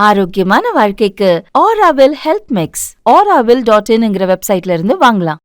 ஆரோக்கியமான வாழ்க்கைக்கு Aaravil health mix auraville.in வெப்சைட்ல இருந்து வாங்கலாம்.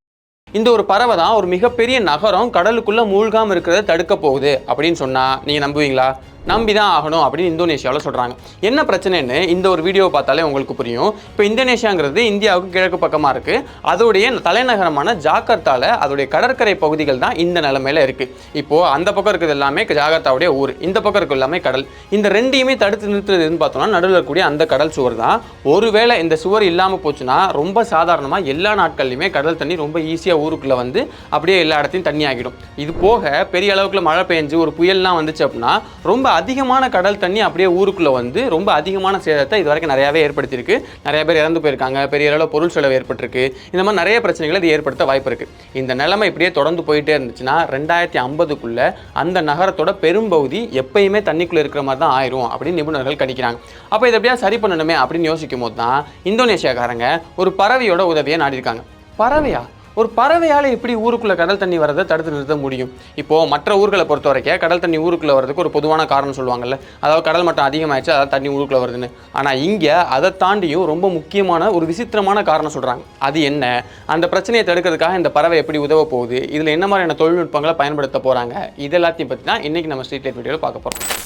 இந்த ஒரு பறவை தான் ஒரு மிகப்பெரிய நகரம் கடலுக்குள்ள மூழ்காம இருக்கிறத தடுக்க போகுது அப்படின்னு சொன்னா நீங்க நம்புவீங்களா? நம்பி தான் ஆகணும் அப்படின்னு இந்தோனேஷியாவில் சொல்கிறாங்க. என்ன பிரச்சனைன்னு இந்த ஒரு வீடியோவை பார்த்தாலே உங்களுக்கு புரியும். இப்போ இந்தோனேஷியாங்கிறது இந்தியாவுக்கு கிழக்கு பக்கமாக இருக்குது. அதோடைய தலைநகரமான ஜாகர்த்தாவில் அதோடைய கடற்கரை பகுதிகள் தான் இந்த நிலைமையில் இருக்குது. இப்போது அந்த பக்கம் இருக்கிறது எல்லாமே ஜாகர்த்தாவுடைய ஊர், இந்த பக்கம் இருக்கிறது எல்லாமே கடல். இந்த ரெண்டையுமே தடுத்து நிறுத்துறதுன்னு பார்த்தோம்னா நடுவில் இருக்கக்கூடிய அந்த கடல் சுவர் தான். ஒருவேளை இந்த சுவர் இல்லாமல் போச்சுன்னா ரொம்ப சாதாரணமாக எல்லா நாட்கள்லையுமே கடல் தண்ணி ரொம்ப ஈஸியாக ஊருக்குள்ளே வந்து அப்படியே எல்லா இடத்தையும் தண்ணி ஆகிடும். இது போக பெரிய அளவுக்குள்ள மழை பெஞ்சு ஒரு புயல்லாம் வந்துச்சு அப்படின்னா ரொம்ப அதிகமான கடல் தண்ணி அப்படியே ஊருக்குள்ள வந்து ரொம்ப அதிகமான சேதத்தை இது வரைக்கும் நிறையவே ஏற்படுத்தியிருக்கு. நிறைய பேர் இறந்து போயிருக்காங்க, பெரிய அளவில் பொருள் செலவு ஏற்பட்டிருக்கு. இந்த மாதிரி நிறைய பிரச்சனைகளை இது ஏற்படுத்த வாய்ப்பு இருக்கு. இந்த நிலைமை இப்படியே தொடர்ந்து போயிட்டே இருந்துச்சுன்னா 2050க்குள்ள அந்த நகரத்தோட பெரும்பகுதி எப்பயுமே தண்ணிக்குள்ள இருக்கிற மாதிரி தான் ஆயிரும் அப்படின்னு நிபுணர்கள் கணிக்கிறாங்க. அப்போ இதை எப்படியா சரி பண்ணணுமே அப்படின்னு யோசிக்கும் போது தான் இந்தோனேஷியாக்காரங்க ஒரு பறவையோட உதவியை நாடிருக்காங்க. பறவையா? ஒரு பறவையால் எப்படி ஊருக்குள்ளே கடல் தண்ணி வரதை தடுத்து நிறுத்த முடியும்? இப்போது மற்ற ஊர்களை பொறுத்த வரைக்கும் கடல் தண்ணி ஊருக்குள்ளே வரதுக்கு ஒரு பொதுவான காரணம் சொல்லுவாங்கல்ல, அதாவது கடல் மட்டம் அதிகமாகிடுச்சு அதாவது தண்ணி ஊருக்குள்ளே வருதுன்னு. ஆனால் இங்கே அதை தாண்டியும் ரொம்ப முக்கியமான ஒரு விசித்திரமான காரணம் சொல்கிறாங்க. அது என்ன? அந்த பிரச்சனையை தடுக்கிறதுக்காக இந்த பறவை எப்படி உதவ போகுது, இதில் என்ன மாதிரியான தொழில்நுட்பங்களை பயன்படுத்த போகிறாங்க, இது எல்லாத்தையும் பற்றி தான் இன்றைக்கி நம்ம ஸ்ட்ரீட் லைட் வீடியோவில் பார்க்க போகிறோம்.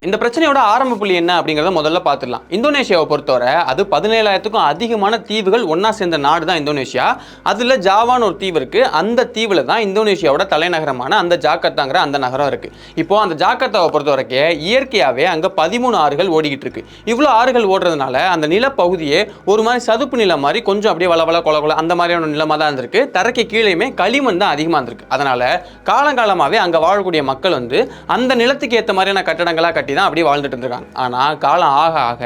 இந்த பிரச்சனையோட ஆரம்ப புள்ளி என்ன அப்படிங்கிறத முதல்ல பார்த்துடலாம். இந்தோனேஷியாவை பொறுத்தவரை அது 17,000க்கும் அதிகமான தீவுகள் ஒன்றா சேர்ந்த நாடு தான் இந்தோனேஷியா. அதில் ஜாவான்னு ஒரு தீவு இருக்குது. அந்த தீவில் தான் இந்தோனேஷியாவோட தலைநகரமான அந்த ஜாகர்த்தாங்கிற அந்த நகரம் இருக்குது. இப்போது அந்த ஜாகர்த்தாவை பொறுத்த வரைக்கும் இயற்கையாகவே அங்கே 13 ஆறுகள் ஓடிக்கிட்டு இருக்கு. இவ்வளோ ஆறுகள் ஓடுறதுனால அந்த நிலப்பகுதியே ஒரு மாதிரி சதுப்பு நிலம் மாதிரி கொஞ்சம் அப்படியே வளவள கொல அந்த மாதிரியான நிலமாக தான் இருந்திருக்கு. தரைக்கு கீழேயுமே களிமண் தான் அதிகமாக இருந்திருக்கு. அதனால் காலங்காலமாகவே அங்கே வாழக்கூடிய மக்கள் வந்து அந்த நிலத்துக்கு ஏற்ற மாதிரியான கட்டடங்களாக கட்டி தான் அப்படியே வாழ்ந்துட்டு இருக்காங்க. ஆனால் காலம் ஆக ஆக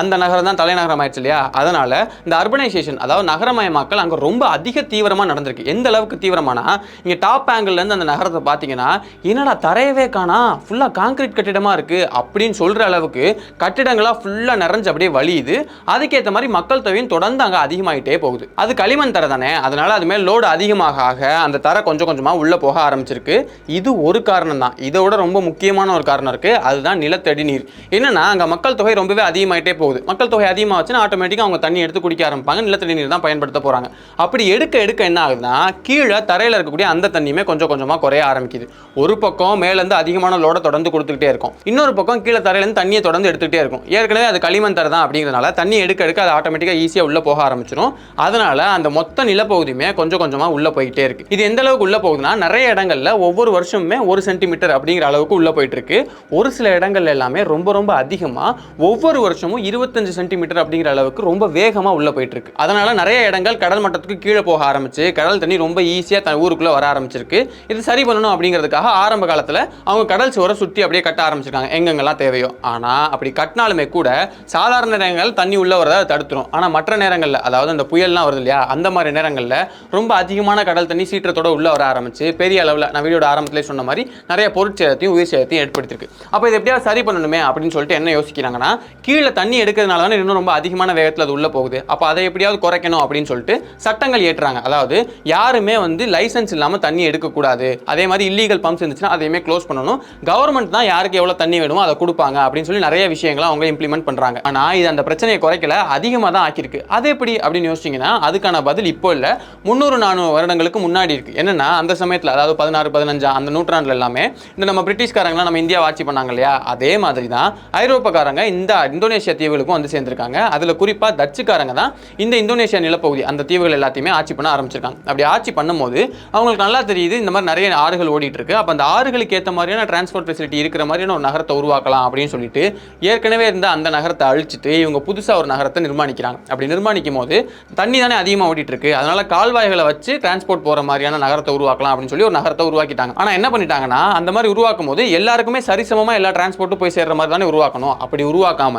அந்த நகரம் தான் தலைநகரம் ஆயிடுச்சு இல்லையா? அதனால இந்த அர்பனைசேஷன் அதாவது நகரமயமாக்கல் அங்கே ரொம்ப அதிக தீவிரமாக நடந்திருக்கு. எந்த அளவுக்கு தீவிரமானா இங்கே டாப் ஆங்கிள்லேருந்து அந்த நகரத்தை பார்த்தீங்கன்னா என்னடா தரையவே காணா, ஃபுல்லாக கான்கிரீட் கட்டிடமாக இருக்குது அப்படின்னு சொல்கிற அளவுக்கு கட்டிடங்களாக ஃபுல்லாக நிறைஞ்சு அப்படியே வலியுது. அதுக்கேற்ற மாதிரி மக்கள் தொகையும் தொடர்ந்து அங்கே அதிகமாகிட்டே போகுது. அது களிமண் தரை தானே, அதனால அதுமாதிரி லோடு அதிகமாக ஆக அந்த தரை கொஞ்சம் கொஞ்சமாக உள்ளே போக ஆரம்பிச்சிருக்கு. இது ஒரு காரணம் தான். இதோட ரொம்ப முக்கியமான ஒரு காரணம் இருக்குது. அதுதான் நிலத்தடி நீர். என்னன்னா அங்கே மக்கள் தொகை ரொம்பவே அதிகமாகிட்டே போகுது. மக்கள் தொகை அதிகமாகச்சுன்னா ஆட்டோமேட்டிக்காக அவங்க தண்ணி எடுத்து குடிக்க ஆரம்பிப்பாங்க. நிலத்தடி நீர் தான் பயன்படுத்த போகிறாங்க. அப்படி எடுக்க எடுக்க என்ன ஆகுதுன்னா கீழே தரையில் இருக்கக்கூடிய அந்த தண்ணியுமே கொஞ்சம் கொஞ்சமாக குறைய ஆரம்பிக்குது. ஒரு பக்கம் மேலேருந்து அதிகமான லோடை தொடர்ந்து கொடுத்துக்கிட்டே இருக்கும், இன்னொரு பக்கம் கீழே தரையிலேருந்து தண்ணியை தொடர்ந்து எடுத்துக்கிட்டே இருக்கும். ஏற்கனவே அது களிமண் தரை தான் அப்படிங்கிறதுனால தண்ணி எடுக்க எடுக்க அது ஆட்டோமேட்டிக்காக ஈஸியாக உள்ளே போக ஆரம்பிச்சிடும். அதனால அந்த மொத்த நிலப்பகுதியுமே கொஞ்சம் கொஞ்சமாக உள்ளே போயிட்டே இருக்கு. இது எந்த அளவுக்கு உள்ளே போகுதுன்னா நிறைய இடங்கள்ல ஒவ்வொரு வருஷமுமே 1 சென்டிமீட்டர் அப்படிங்கிற அளவுக்கு உள்ளே போயிட்டு இருக்கு. ஒரு சில இடங்கள்ல எல்லாமே ரொம்ப ரொம்ப அதிகமாக ஒவ்வொரு வருஷமும் 25 சென்டிமீட்டர் அப்படிங்கிற அளவுக்கு ரொம்ப வேகமாக உள்ளே போயிட்டு இருக்கு. அதனால நிறைய இடங்கள் கடல் மட்டத்துக்கு கீழே போக ஆரம்பிச்சு கடல் தண்ணி ரொம்ப ஈஸியாக ஊருக்குள்ளே வர ஆரம்பிச்சிருக்கு. இது சரி பண்ணணும் அப்படிங்கிறதுக்காக ஆரம்ப காலத்தில் அவங்க கடல் சுவரை சுற்றி அப்படியே கட்ட ஆரம்பிச்சிருக்காங்க எங்கெங்கெல்லாம் தேவையோ. ஆனால் அப்படி கட்டினாலுமே கூட சாதாரண நேரங்கள் தண்ணி உள்ளே வரதை தடுத்துரும். ஆனால் மற்ற நேரங்களில் அதாவது அந்த புயல்லாம் வருது இல்லையா, அந்த மாதிரி நேரங்களில் ரொம்ப அதிகமான கடல் தண்ணி சீற்றத்தோட உள்ளே வர ஆரம்பிச்சு பெரிய அளவில் நான் வீடியோட ஆரம்பத்திலே சொன்ன மாதிரி நிறைய பொருட்சேதத்தையும் உயிர் சேதத்தையும் ஏற்படுத்திருக்கு. அப்போ இது எப்படியா சரி பண்ணணுமே அப்படின்னு சொல்லிட்டு என்ன யோசிக்கிறாங்கன்னா கீழே தண்ணி எடுக்கிறதுனால தான் இன்னும் ரொம்ப அதிகமான வேகத்தில் அது உள்ளே போகுது. அப்போ அதை எப்படியாவது குறைக்கணும் அப்படின்னு சொல்லிட்டு சட்டங்கள் ஏற்றுறாங்க. அதாவது யாருமே வந்து லைசன்ஸ் இல்லாமல் தண்ணி எடுக்கக்கூடாது, அதே மாதிரி இல்லீகல் பம்ப்ஸ் இருந்துச்சுன்னா அதையுமே க்ளோஸ் பண்ணணும், கவர்மெண்ட் தான் யாருக்கு எவ்வளோ தண்ணி வேணுமோ அதை கொடுப்பாங்க அப்படின்னு சொல்லி நிறைய விஷயங்களை அவங்க இம்ப்ளிமெண்ட் பண்ணுறாங்க. ஆனால் இது அந்த பிரச்சனையை குறைக்கல, அதிகமாக தான் ஆக்கியிருக்கு. அது எப்படி அப்படின்னு யோசிச்சிங்கன்னா அதுக்கான பதில் இப்போ இல்லை, 300-400 வருடங்களுக்கு முன்னாடி இருக்கு. என்னன்னா அந்த சமயத்தில் அதாவது 16-15 அந்த நூற்றாண்டுல எல்லாமே இந்த நம்ம பிரிட்டிஷ்காரங்களாம் நம்ம இந்தியா ஆட்சி பண்ணாங்க இல்லையா, அதே மாதிரி தான் ஐரோப்பாக்காரங்க இந்த இந்தோனேஷியா தீவுகளுக்கும் வந்து சேர்ந்திருக்காங்க. அதுல குறிப்பா டச்சுக்காரங்க தான் இந்த இந்தோனேஷியா நிலப்பகுதி அந்த தீவுகள் எல்லாத்தையுமே ஆட்சி பண்ண ஆரம்பிச்சிருக்காங்க. அப்படி ஆட்சி பண்ணும்போது அவங்களுக்கு நல்லா தெரியுது இந்த மாதிரி நிறைய ஆறுகள் ஓடிட்டு இருக்கு. அப்ப அந்த ஆறுகளுக்கு ஏற்ற மாதிரியான டிரான்ஸ்போர்ட் ஃபெசிலிட்டி இருக்கிற மாதிரியான ஒரு நகரத்தை உருவாக்கலாம் அப்படின்னு சொல்லிட்டு ஏற்கனவே இருந்த அந்த நகரத்தை அழிச்சிட்டு இவங்க புதுசா ஒரு நகரத்தை நிர்மாணிக்கிறாங்க. அப்படி நிர்மாணிக்கும் போது தண்ணி தானே அதிகமாக ஓடிட்டு இருக்கு, அதனால கால்வாய்களை வச்சு டிரான்ஸ்போர்ட் போற மாதிரியான நகரத்தை உருவாக்கலாம் அப்படின்னு சொல்லி ஒரு நகரத்தை உருவாக்கிட்டாங்க. ஆனா என்ன பண்ணிட்டாங்கன்னா அந்த மாதிரி உருவாக்கும் போது எல்லாருக்குமே சரிசமமா எல்லா டிரான்ஸ்போர்ட் டிரான்ஸ்போர்ட் போய் சேர்ற மாதிரி தானே உருவாக்கணும். அப்படி உருவாக்காம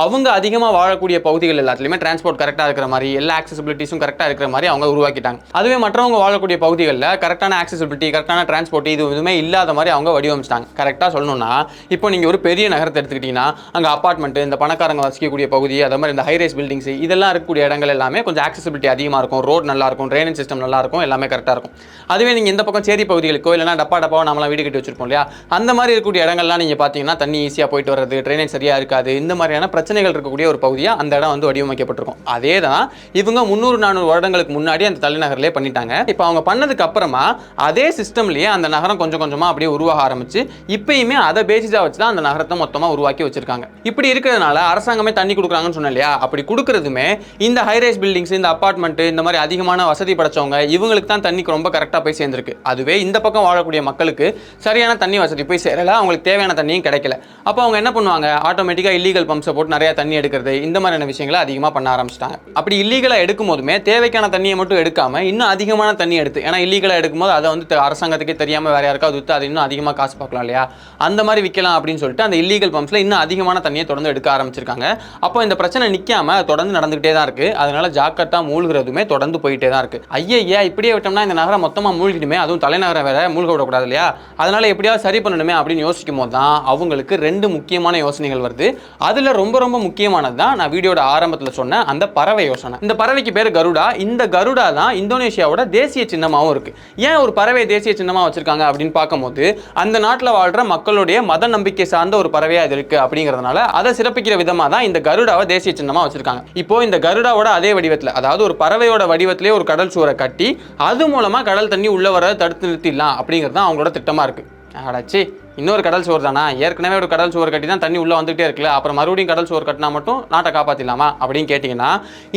அவங்க அதிகமாக வாழக்கூடிய பகுதிகள் எல்லாத்துலேயுமே டிரான்ஸ்போர்ட் கரெக்டாக இருக்கிற மாதிரி, எல்லா ஆக்சசிபிலிட்டிஸும் கரெக்டாக இருக்கிற மாதிரி அவங்க உருவாக்கிட்டாங்க. அதுவே மற்றவங்க வாழக்கூடிய பகுதிகளில் கரெக்டான ஆக்சசிபிலிட்டி, கரெக்டான டிரான்ஸ்போர்ட் இது எதுவுமே இல்லாத மாதிரி அவங்க வடிவமைச்சிட்டாங்க. கரெக்டாக சொல்லணும்னா, இப்போ நீங்கள் ஒரு பெரிய நகரத்தை எடுத்துக்கிட்டீங்கன்னா அங்கே அப்பார்ட்மெண்ட், இந்த பணக்காரங்க வசிக்கக்கூடிய பகுதி, அதே மாதிரி இந்த ஹைரைஸ் பில்டிங்ஸ் இதெல்லாம் இருக்கக்கூடிய இடங்கள் எல்லாமே கொஞ்சம் ஆக்சசிபிலிட்டி அதிகமாக இருக்கும், ரோட் நல்லா இருக்கும், ட்ரைனேஜ் சிஸ்டம் நல்லா இருக்கும், எல்லாமே கரெக்டாக இருக்கும். அதுவே நீங்கள் இந்த பக்கம் சேரி பகுதிகளுக்கோ இல்லைனா டப்பாவோ நம்மளாம் வீடு கட்டி வச்சிருப்போம் இல்லையா, அந்த மாதிரி இருக்கக்கூடிய இடங்கள்லாம் நீங்கள் பார்த்தீங்கன்னா தண்ணி ஈஸியாக போயிட்டு வர்றது, ட்ரைனேஜ் சரியாக இருக்காது, இந்த மாதிரியான பிரச்சனைகள் இருக்கக்கூடிய ஒரு பகுதியாக அந்த இடம் வந்து வடிவமைக்கப்பட்டிருக்கும். அதே தான் இவங்க 300-400 வருடங்களுக்கு முன்னாடி அந்த தலைநகரிலே பண்ணிட்டாங்க. இப்போ அவங்க பண்ணதுக்கு அப்புறமா அதே சிஸ்டம்லேயே அந்த நகரம் கொஞ்சம் கொஞ்சமாக அப்படியே உருவாக ஆரம்பிச்சு இப்பயுமே அதை பேசிஸாக வச்சு தான் அந்த நகரத்தை மொத்தமாக உருவாக்கி வச்சிருக்காங்க. இப்படி இருக்கிறதுனால அரசாங்கமே தண்ணி கொடுக்குறாங்கன்னு சொன்னேன் இல்லையா, அப்படி கொடுக்கறதுமே இந்த ஹைரைஸ் பில்டிங்ஸ், இந்த அப்பார்ட்மெண்ட், இந்த மாதிரி அதிகமான வசதி படைச்சவங்க இவங்களுக்கு தான் தண்ணிக்கு ரொம்ப கரெக்டாக போய் சேர்ந்துருக்கு. அதுவே இந்த பக்கம் வாழக்கூடிய மக்களுக்கு சரியான தண்ணி வசதி போய் சேரல, அவங்களுக்கு தேவையான தண்ணியும் கிடைக்கல. அப்போ அவங்க என்ன பண்ணுவாங்க, ஆட்டோமேட்டிக்காக இல்லீகல் பம்ப்ஸை போட்டு நிறைய தண்ணி எடுக்கிறது, இந்த மாதிரியான விஷயங்களை அதிகமாக பண்ண ஆரம்பிச்சிட்டாங்க. அப்படி இல்லீகலாக எடுக்கும் போதுமே தேவைக்கான தண்ணியை மட்டும் எடுக்காம இன்னும் அதிகமான தண்ணி எடுத்து, ஏன்னா இல்லீகலாக எடுக்கும்போது அதை வந்து அரசாங்கத்துக்கே தெரியாமல் வேற யாருக்காவது விற்று அது இன்னும் அதிகமாக காசு பார்க்கலாம் இல்லையா, அந்த மாதிரி விற்கலாம் அப்படின்னு சொல்லிட்டு அந்த இல்லீகல் பம்ப்ஸில் இன்னும் அதிகமான தண்ணியை தொடர்ந்து எடுக்க ஆரம்பிச்சிருக்காங்க. அப்போ இந்த பிரச்சனை நிற்காம தொடர்ந்து நடந்துகிட்டே தான் இருக்கு. அதனால ஜாக்கிரதா மூழ்கிறதுமே தொடர்ந்து போயிட்டே தான் இருக்கு. ஐயா இப்படியே விட்டோம்னா இந்த நகரம் மொத்தமாக மூழ்கிடுமே, அதுவும் தலைநகரம் வேற மூழ்க விடக்கூடாது இல்லையா, அதனால எப்படியாவது சரி பண்ணணுமே அப்படின்னு யோசிக்கும் போது தான் அவங்களுக்கு 2 முக்கியமான யோசனைகள் வருது. அதுல ரொம்ப ரொம்ப முக்கியமானது தான் நான் வீடியோட ஆரம்பத்தில் சொன்ன அந்த பறவை யோசனை. இந்த பறவைக்கு பேர் கருடா. இந்த கருடா தான் இந்தோனேஷியாவோட தேசிய சின்னமாகவும் இருக்கு. ஏன் ஒரு பறவை தேசிய சின்னமாக வச்சிருக்காங்க அப்படின்னு பார்க்கும்போது அந்த நாட்டில் வாழ்ற மக்களுடைய மத நம்பிக்கை சார்ந்த ஒரு பறவையா இது இருக்கு அப்படிங்கிறதுனால அதை சிறப்பிக்கிற விதமாக தான் இந்த கருடாவை தேசிய சின்னமாக வச்சிருக்காங்க. இப்போ இந்த கருடாவோட அதே வடிவத்தில், அதாவது ஒரு பறவையோட வடிவத்திலே ஒரு கடல் சுவரை கட்டி அது மூலமா கடல் தண்ணி உள்ள வர தடுத்து நிறுத்திடலாம் அப்படிங்கிறது தான் அவங்களோட திட்டமா இருக்கு. அடச்சி, இன்னொரு கடல் சுவர் தானா, ஏற்கனவே ஒரு கடல் சுவர் கட்டி தான் தண்ணி உள்ள வந்துகிட்டே இருக்குல்ல, அப்புறம் மறுபடியும் கடல் சுவர் கட்டினா மட்டும் நாட்டை காப்பாற்றிடலாமா அப்படின்னு கேட்டிங்கன்னா,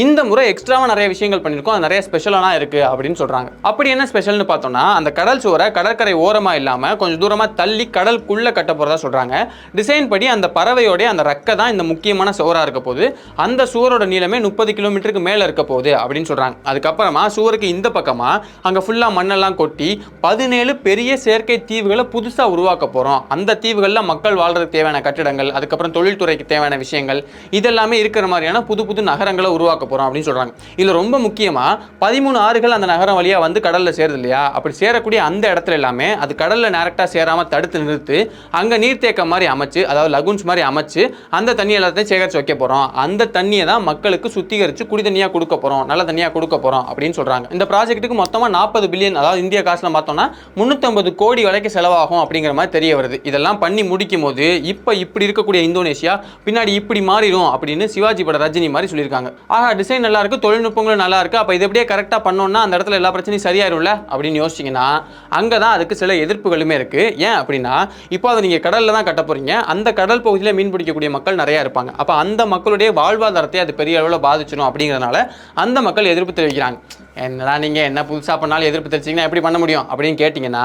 இந்த முறை எக்ஸ்ட்ராவாக நிறைய விஷயங்கள் பண்ணியிருக்கோம், அது நிறைய ஸ்பெஷலாக இருக்குது அப்படின்னு சொல்கிறாங்க. அப்படி என்ன ஸ்பெஷல்னு பார்த்தோம்னா, அந்த கடல் சுவரை கடற்கரை ஓரமாக இல்லாமல் கொஞ்சம் தூரமாக தள்ளி கடலுக்குள்ளே கட்ட போகிறதா சொல்கிறாங்க. டிசைன் படி அந்த பறவையோடைய அந்த ரெக்கை தான் இந்த முக்கியமான சுவராக இருக்க போகுது. அந்த சுவரோட நீளமே 30 கிலோமீட்டருக்கு மேலே இருக்க போகுது அப்படின்னு சொல்கிறாங்க. அதுக்கப்புறமா சுவருக்கு இந்த பக்கமாக அங்கே ஃபுல்லாக மண்ணெல்லாம் கொட்டி 17 பெரிய செயற்கை தீவுகளை புதுசாக உருவாக்க போகிறோம். அந்த தீவுகளில் மக்கள் வாழ்றதுக்கு தேவையான கட்டிடங்கள், அதுக்கப்புறம் தொழில்துறைக்கு தேவையான விஷயங்கள் இதெல்லாமே இருக்கிற மாதிரியான புது புது நகரங்களை உருவாக்க போகிறோம் அப்படின்னு சொல்கிறாங்க. இதில் ரொம்ப முக்கியமாக 13 ஆறுகள் அந்த நகரம் வழியாக வந்து கடலில் சேருது இல்லையா, அப்படி சேரக்கூடிய அந்த இடத்துல எல்லாமே அது கடலில் டேரெக்டாக சேராமல் தடுத்து நிறுத்து அங்கே நீர்த்தேக்கம் மாதிரி அமைச்சு, அதாவது லகுன்ஸ் மாதிரி அமைச்சு அந்த தண்ணி எல்லாத்தையும் சேகரித்து வைக்க போகிறோம். அந்த தண்ணியை தான் மக்களுக்கு சுத்திகரித்து குடி தண்ணியாக கொடுக்க போகிறோம், நல்ல தண்ணியாக கொடுக்க போகிறோம் அப்படின்னு சொல்கிறாங்க. இந்த ப்ராஜெக்ட்டுக்கு மொத்தமாக 40 பில்லியன், அதாவது இந்திய காசில் பார்த்தோம்னா 350 கோடி வரைக்கும் செலவாகும் அப்படிங்கிற மாதிரி தெரிய வருது. இதெல்லாம் பண்ணி முடிக்கும் போது இப்போ இப்படி இருக்கக்கூடிய இந்தோனேஷியா பின்னாடி இப்படி மாறிடும் அப்படின்னு சிவாஜி பட ரஜினி மாதிரி சொல்லியிருக்காங்க. ஆஹா, டிசைன் நல்லா இருக்கு, தொழில்நுட்பங்களும் நல்லா இருக்கு, அப்போ இது எப்படியே கரெக்டாக பண்ணோம்னா அந்த இடத்துல எல்லா பிரச்சனையும் சரியாயிரும்ல அப்படின்னு யோசிச்சிங்கன்னா அங்கே தான் அதுக்கு சில எதிர்ப்புகளுமே இருக்கு. ஏன் அப்படின்னா, இப்போ அதை நீங்கள் கடலில் தான் கட்ட போறீங்க, அந்த கடல் பகுதியில் மீன் பிடிக்கக்கூடிய மக்கள் நிறைய இருப்பாங்க. அப்போ அந்த மக்களுடைய வாழ்வாதாரத்தை அது பெரிய அளவில் பாதிச்சிடும் அப்படிங்கிறதுனால அந்த மக்கள் எதிர்ப்பு தெரிவிக்கிறாங்க. என்னடா நீங்கள் என்ன புதுசாக பண்ணாலும் எதிர்ப்பு தெரிவிச்சிங்கன்னா எப்படி பண்ண முடியும் அப்படின்னு கேட்டிங்கன்னா,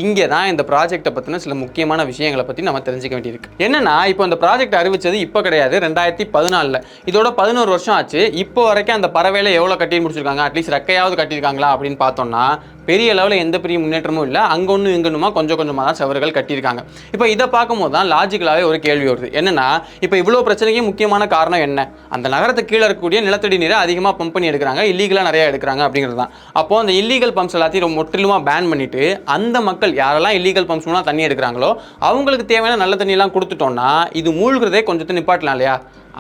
இங்கே தான் இந்த ப்ராஜெக்டை பற்றின சில முக்கியமான விஷயங்களை பற்றி நம்ம தெரிஞ்சுக்க வேண்டியிருக்கு. என்னன்னா, இப்போ இந்த ப்ராஜெக்ட் அறிவிச்சது இப்போ கிடையாது, 2014. இதோட 11 வருஷம் ஆச்சு. இப்போ வரைக்கும் அந்த பறவையில எவ்வளோ கட்டி முடிச்சிருக்காங்க, அட்லீஸ்ட் ரெக்கையாவது கட்டியிருக்காங்களா அப்படின்னு பார்த்தோம்னா பெரிய லெவலில் எந்த பெரிய முன்னேற்றமும் இல்லை. அங்கே ஒன்றும் இங்கொன்னுமா கொஞ்சம் கொஞ்சமாக தான் செவர்கள் கட்டியிருக்காங்க. இப்போ இதை பார்க்கும்போது தான் லாஜிக்கலாகவே ஒரு கேள்வி வருது. என்னன்னா, இப்போ இவ்வளோ பிரச்சனைக்கு முக்கியமான காரணம் என்ன? அந்த நகரத்துக்கு கீழே இருக்கக்கூடிய நிலத்தடி நீரை அதிகமாக பம்ப் பண்ணி எடுக்கிறாங்க, இல்லீகலாக நிறைய எடுக்கிறாங்க அப்படிங்கிறது தான். அப்போ அந்த இல்லீகல் பம்ப்ஸ் எல்லாத்தையும் முற்றிலுமாக பேன் பண்ணிட்டு அந்த மக்கள் யாரெல்லாம் இல்லீகல் பம்ப்ஸ் மூலம் தண்ணி எடுக்கிறாங்களோ அவங்களுக்கு தேவையான நல்ல தண்ணியெல்லாம் கொடுத்துட்டோம்னா இது மூழ்கிறதே கொஞ்சத்தை நிப்பாட்டலாம் இல்லையா?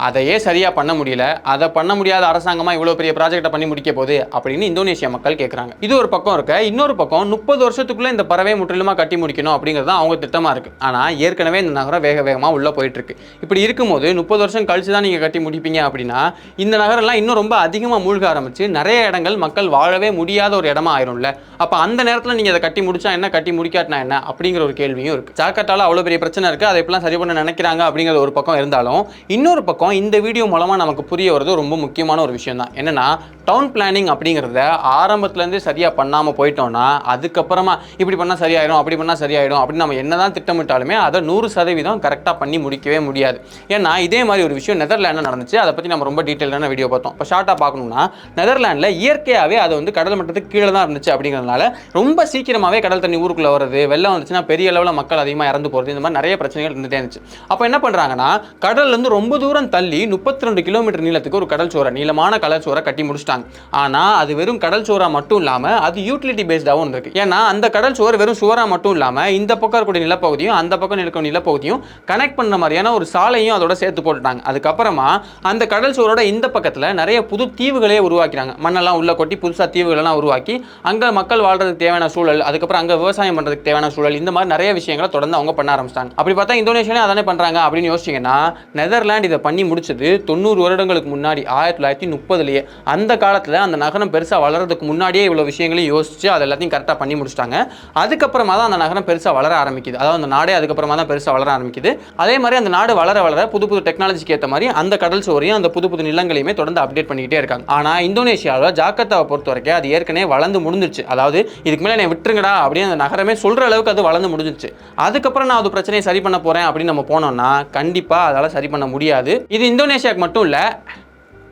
அதையே சரியாக பண்ண முடியல, அதை பண்ண முடியாத அரசாங்கமாக இவ்வளோ பெரிய ப்ராஜெக்டை பண்ணி முடிக்க போகுது அப்படின்னு இந்தோனேஷியா மக்கள் கேட்குறாங்க. இது ஒரு பக்கம் இருக்க, இன்னொரு பக்கம் 30 வருஷத்துக்குள்ளே இந்த பறவை முற்றிலுமாக கட்டி முடிக்கணும் அப்படிங்கிறது தான் அவங்க திட்டமாக இருக்குது. ஆனால் ஏற்கனவே இந்த நகரம் வேகமாக உள்ளே போயிட்டுருக்கு. இப்படி இருக்கும்போது 30 வருஷம் கழிச்சு தான் நீங்கள் கட்டி முடிப்பீங்க அப்படின்னா இந்த நகரெல்லாம் இன்னும் ரொம்ப அதிகமாக மூழ்க ஆரம்பிச்சு நிறைய இடங்கள் மக்கள் வாழவே முடியாத ஒரு இடமா ஆயிரும்ல. அப்போ அந்த நேரத்தில் நீங்கள் அதை கட்டி முடிச்சா என்ன, கட்டி முடிக்காட்டினா என்ன அப்படிங்கிற ஒரு கேள்வியும் இருக்குது. ஜாக்கர்த்தால அவ்வளோ பெரிய பிரச்சனை இருக்குது, அதை எப்படிலாம் சரி பண்ண நினைக்கிறாங்க அப்படிங்கிற ஒரு பக்கம் இருந்தாலும் இன்னொரு பக்கம் பக்கம் இந்த வீடியோ மூலமாக நமக்கு புரிய வரது ரொம்ப முக்கியமான ஒரு விஷயம் தான். என்னன்னா டவுன் பிளானிங் அப்படிங்கிறத ஆரம்பத்துலேருந்தே சரியாக பண்ணாமல் போயிட்டோம்னா அதுக்கப்புறமா இப்படி பண்ணால் சரியாயிடும் அப்படி பண்ணால் சரியாயிடும் அப்படின்னு நம்ம என்ன தான் திட்டமிட்டாலுமே அதை 100% கரெக்டாக பண்ணி முடிக்கவே முடியாது. ஏன்னா இதே மாதிரி ஒரு விஷயம் நெதர்லாண்டில் நடந்துச்சு. அதை பற்றி நம்ம ரொம்ப டீட்டெயிலான வீடியோ பார்த்தோம். இப்போ ஷார்ட்டாக பார்க்கணும்னா நெதர்லாண்டில் இயற்கையாகவே அது வந்து கடல் மட்டத்துக்கு கீழே தான் இருந்துச்சு. அப்படிங்கிறதுனால ரொம்ப சீக்கிரமாகவே கடல் தண்ணி ஊருக்குள்ளே வருது, வெள்ளம் வந்துச்சுன்னா பெரிய அளவில் மக்கள் அதிகமாக இறந்து போகிறது, இந்த மாதிரி நிறைய பிரச்சனைகள் இருந்துகிட்டே இருந்துச்சு. அப்போ என்ன பண்ணுறாங்கன்னா கடல்லேருந்து ரொம்ப தூரம் தள்ளி 32 கிலோமீட்டர் நீளத்துக்கு ஒரு கடல் சோரை, நீளமான கடல் சோரை கட்டி முடிச்சிட்டாங்க. ஆனால் அது வெறும் கடல் சோறா மட்டும் இல்லாமல் அது யூட்டிலிட்டி பேஸ்டாகவும் இருக்கு. ஏன்னா அந்த கடல் சோறு வெறும் சுவரா மட்டும் இல்லாமல் இந்த பக்கம் இருக்கக்கூடிய நிலப்பகுதியும் அந்த பக்கம் இருக்க நிலப்பகுதியும் கனெக்ட் பண்ணுற மாதிரியான ஒரு சாலையும் அதோட சேர்த்து போட்டுட்டாங்க. அதுக்கப்புறமா அந்த கடல் சோரோட இந்த பக்கத்தில் நிறைய புது தீவுகளே உருவாக்கிறாங்க. மண்ணெல்லாம் உள்ள கொட்டி புதுசாக தீவுகளெல்லாம் உருவாக்கி அங்கே மக்கள் வாழ்றதுக்கு தேவையான சூழல், அதுக்கப்புறம் அங்கே விவசாயம் பண்ணுறதுக்கு தேவையான சூழல், இந்த மாதிரி நிறைய விஷயங்களை தொடர்ந்து அவங்க பண்ண ஆரம்பிச்சிட்டாங்க. அப்படி பார்த்தா இந்தோனேஷியாலே அதானே பண்ணுறாங்க அப்படின்னு யோசிச்சிங்கன்னா நெதர்லாந்து இதை பண்ணி முடிச்சது 90 வருடங்களுக்கு முன்னாடி 1930லேயே. அந்த காலத்தில் அந்த நகரம் பெருசாக வளர்றதுக்கு முன்னாடியே இவ்வளோ விஷயங்களையும் யோசிச்சு அது எல்லாத்தையும் கரெக்டாக பண்ணி முடிச்சிட்டாங்க. அதுக்கப்புறமா தான் அந்த நகரம் பெருசாக வளர ஆரம்பிக்குது. அதாவது அந்த நாடே அதுக்கப்புறமா தான் பெருசாக வளர ஆரம்பிக்குது. அதே மாதிரி அந்த நாடு வளர வளர புது புது டெக்னாலஜிக்கு ஏற்ற மாதிரி அந்த கடல் சோறையும் அந்த புது புது நிலங்களையுமே தொடர்ந்து அப்டேட் பண்ணிக்கிட்டே இருக்காங்க. ஆனால் இந்தோனேஷியாவில் ஜாகர்த்தாவை பொறுத்த வரைக்கும் அது ஏற்கனவே வளர்ந்து முடிஞ்சிருச்சு. அதாவது இதுக்கு மேலே என்னை விட்டுருங்கடா அப்படின்னு அந்த நகரமே சொல்கிற அளவுக்கு அது வளர்ந்து முடிஞ்சிருச்சு. அதுக்கப்புறம் நான் அது பிரச்சனையை சரி பண்ண போகிறேன் அப்படின்னு நம்ம போனோம்னா கண்டிப்பாக அதால் சரி பண்ண முடியாது. இது இந்தோனேஷியாவுக்கு மட்டும் இல்லை,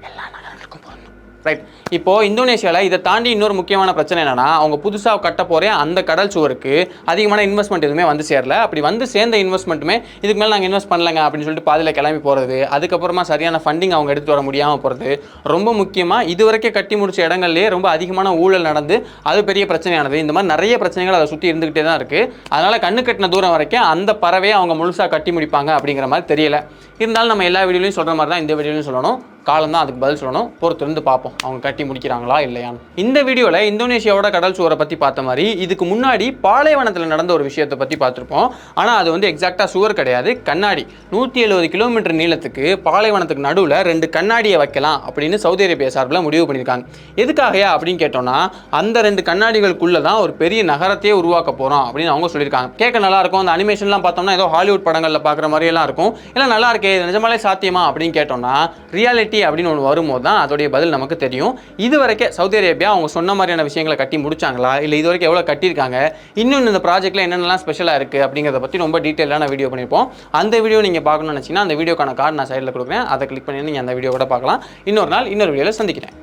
எல்லா நகரங்களுக்கும் போகணும். ரைட். இப்போ இந்தோனேஷியாவில் இதை தாண்டி இன்னொரு முக்கியமான பிரச்சனை என்னன்னா அவங்க புதுசாக கட்ட போகிற அந்த கடல் சுவருக்கு அதிகமான இன்வெஸ்ட்மெண்ட் எதுவுமே வந்து சேரல. அப்படி வந்து சேர்ந்த இன்வெஸ்ட்மெண்ட்டுமே இதுக்கு மேலே நாங்கள் இன்வெஸ்ட் பண்ணலங்க அப்படின்னு சொல்லிட்டு பாதியில் கிளம்பி போகிறது, அதுக்கப்புறமா சரியான ஃபண்டிங் அவங்க எடுத்து வர முடியாமல் போகிறது, ரொம்ப முக்கியமாக இது வரைக்கும் கட்டி முடிச்ச இடங்கள்லேயே ரொம்ப அதிகமான ஊழல் நடந்து அது பெரிய பிரச்சனையானது. இந்த மாதிரி நிறைய பிரச்சனைகள் அதை சுற்றி இருந்துகிட்டே தான் இருக்குது. அதனால் கண்ணு கட்டின தூரம் வரைக்கும் அந்த பறவையை அவங்க முழுசாக கட்டி முடிப்பாங்க அப்படிங்கிற மாதிரி தெரியல. இருந்தாலும் நம்ம எல்லா வீடியோலையும் சொல்கிற மாதிரி தான் இந்த வீடியோலையும் சொல்லணும். காலம் தான் அதுக்கு பதில் சொல்லணும். பொறுத்திருந்து பார்ப்போம் அவங்க கட்டி முடிக்கிறாங்களா இல்லையான்னு. இந்த வீடியோவில் இந்தோனேஷியாவோட கடல் சூரை பற்றி பார்த்த மாதிரி இதுக்கு முன்னாடி பாலைவனத்தில் நடந்த ஒரு விஷயத்தை பற்றி பார்த்துருப்போம். ஆனால் அது வந்து எக்ஸாக்டாக சுவர் கிடையாது, கண்ணாடி. 170 கிலோமீட்டர் நீளத்துக்கு பாலைவனத்துக்கு நடுவில் 2 கண்ணாடியை வைக்கலாம் அப்படின்னு சவுதி அரேபியா சார்பில் முடிவு பண்ணியிருக்காங்க. எதுக்காகயா அப்படின்னு கேட்டோம்னா அந்த 2 கண்ணாடிகளுக்குள்ளே தான் ஒரு பெரிய நகரத்தையே உருவாக்க போகிறோம் அப்படின்னு அவங்க சொல்லியிருக்காங்க. கேட்க நல்லா இருக்கும். அந்த அனிமேஷன்லாம் பார்த்தோம்னா ஏதோ ஹாலிவுட் படங்களில் பார்க்குற மாதிரியெல்லாம் இருக்கும். இல்லை நல்லா இருக்கே, நிஜமாலே சாத்தியமா அப்படின்னு கேட்டோம்னா ரியாலிட்டி அப்படின்னு ஒன்று வரும்போது தான் அதோடைய பதில் நமக்கு தெரியும். இது வரைக்கும் சவுதி அரேபியா அவங்க சொன்ன மாதிரியான விஷயங்களை கட்டி முடிச்சாங்களா, இல்லை இது வரைக்கும் எவ்வளோ கட்டியிருக்காங்க, இன்னும் இந்த ப்ராஜெக்ட்டில் என்னென்னலாம் ஸ்பெஷலாக இருக்குது அப்படிங்கிறத பற்றி ரொம்ப டீட்டெயிலான வீடியோ பண்ணியிருப்போம். அந்த வீடியோ நீங்கள் பார்க்கணும்னு நினச்சிங்கன்னா அந்த வீடியோக்கான கார்டு நான் சைடில் கொடுக்குறேன். அதை கிளிக் பண்ணி நீங்கள் அந்த வீடியோ கூட பார்க்கலாம். இன்னொரு நாள் இன்னொரு வீடியோவில் சந்திக்கிறேன்.